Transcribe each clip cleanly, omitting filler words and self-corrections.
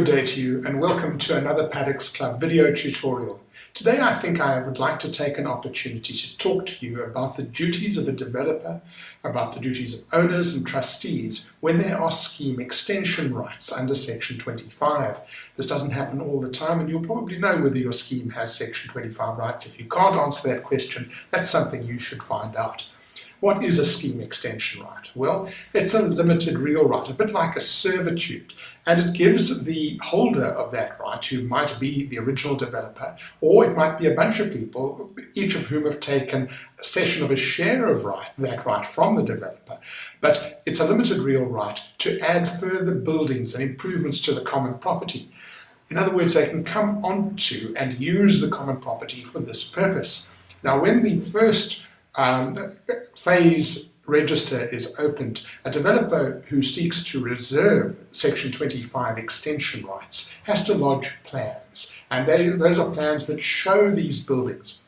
day to you and welcome to another Paddocks Club video tutorial. Today I think I would like to take an opportunity to talk to you about the duties of a developer, about the duties of owners and trustees when there are scheme extension rights under Section 25. This doesn't happen all the time and you'll probably know whether your scheme has Section 25 rights. If you can't answer that question, that's something you should find out. What is a scheme extension right? Well, it's a limited real right, a bit like a servitude, and it gives the holder of that right, who might be the original developer, or it might be a bunch of people, each of whom have taken a cession of a share of that right from the developer. But it's a limited real right to add further buildings and improvements to the common property. In other words, they can come onto and use the common property for this purpose. Now, when the first phase register is opened, a developer who seeks to reserve Section 25 extension rights has to lodge plans, and those are plans that show these buildings.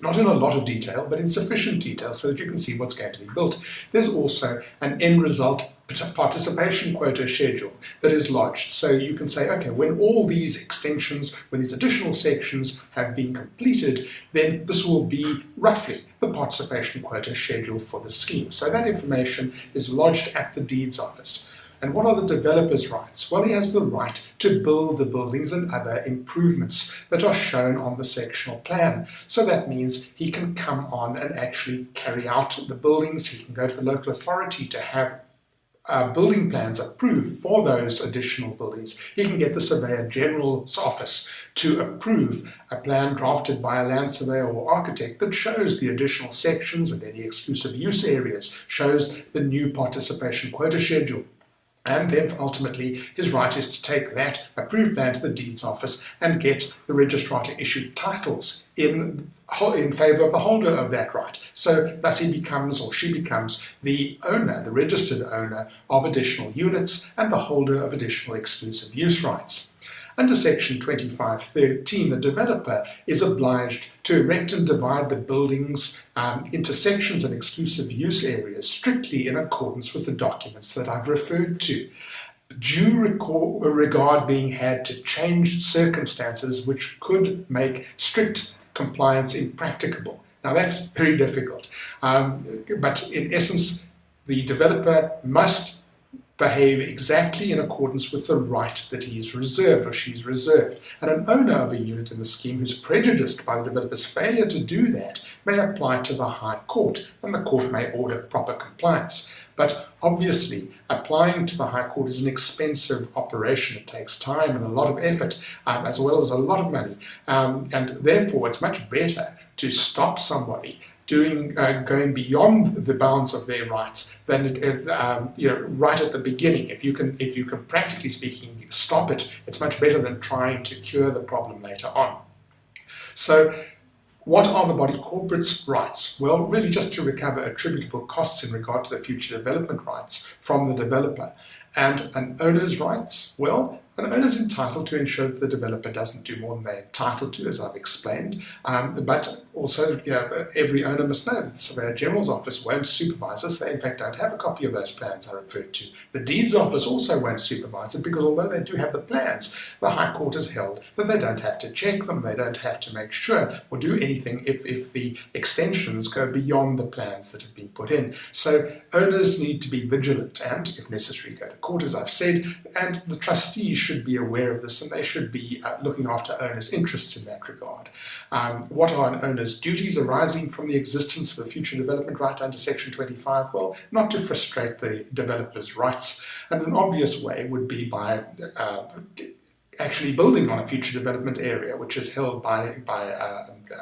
Not in a lot of detail, but in sufficient detail so that you can see what's going to be built. There's also an end result participation quota schedule that is lodged. So you can say, okay, when all these extensions, when these additional sections have been completed, then this will be roughly the participation quota schedule for the scheme. So that information is lodged at the deeds office. And what are the developer's rights? Well, he has the right to build the buildings and other improvements that are shown on the sectional plan. So that means he can come on and actually carry out the buildings. He can go to the local authority to have building plans approved for those additional buildings. He can get the Surveyor General's office to approve a plan drafted by a land surveyor or architect that shows the additional sections and any exclusive use areas, shows the new participation quota schedule. And then ultimately his right is to take that approved plan to the deeds office and get the registrar to issue titles in favour of the holder of that right. So thus he becomes, or she becomes, the owner, the registered owner of additional units and the holder of additional exclusive use rights. Under Section 25(13), the developer is obliged to erect and divide the buildings into sections and exclusive use areas strictly in accordance with the documents that I've referred to. Due regard being had to changed circumstances which could make strict compliance impracticable. Now that's very difficult, but in essence the developer must behave exactly in accordance with the right that he is reserved or she's reserved. And an owner of a unit in the scheme who's prejudiced by the developer's failure to do that may apply to the High Court, and the court may order proper compliance. But obviously, applying to the High Court is an expensive operation. It takes time and a lot of effort, as well as a lot of money. And therefore, it's much better to stop somebody going beyond the bounds of their rights than right at the beginning. If you can practically speaking stop it, it's much better than trying to cure the problem later on. So what are the body corporate's rights? Well, really just to recover attributable costs in regard to the future development rights from the developer. And an owner's rights? Well, an owner is entitled to ensure that the developer doesn't do more than they're entitled to, as I've explained. But also, every owner must know that the Surveyor General's office won't supervise us. They, in fact, don't have a copy of those plans I referred to. The deeds office also won't supervise it because although they do have the plans, the High Court has held that they don't have to check them, they don't have to make sure or do anything if the extensions go beyond the plans that have been put in. So owners need to be vigilant and, if necessary, go to court, as I've said, and the trustees should be aware of this and they should be looking after owners' interests in that regard. What are an owner's duties arising from the existence of a future development right under Section 25? Well, not to frustrate the developer's rights. And an obvious way would be by actually building on a future development area which is held by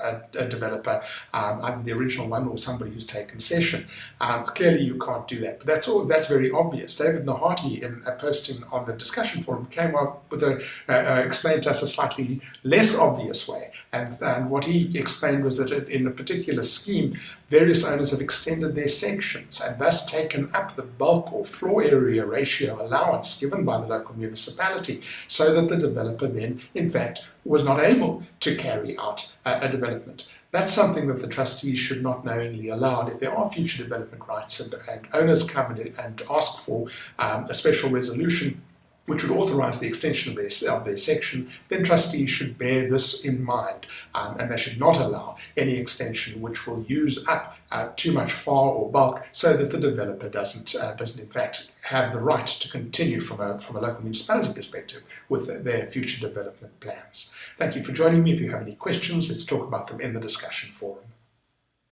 a developer, either the original one or somebody who's taken session. Clearly you can't do that, but that's very obvious. David Nahati, in a posting on the discussion forum, came up with explained to us a slightly less obvious way. And what he explained was that in a particular scheme, various owners have extended their sections and thus taken up the bulk or floor area ratio allowance given by the local municipality, so that the developer then, in fact, was not able to carry out a development. That's something that the trustees should not knowingly allow. And if there are future development rights and owners come and ask for a special resolution which would authorise the extension of their section, then trustees should bear this in mind, and they should not allow any extension which will use up too much FAR or bulk, so that the developer doesn't in fact have the right to continue from a local municipality perspective with their future development plans. Thank you for joining me. If you have any questions, let's talk about them in the discussion forum.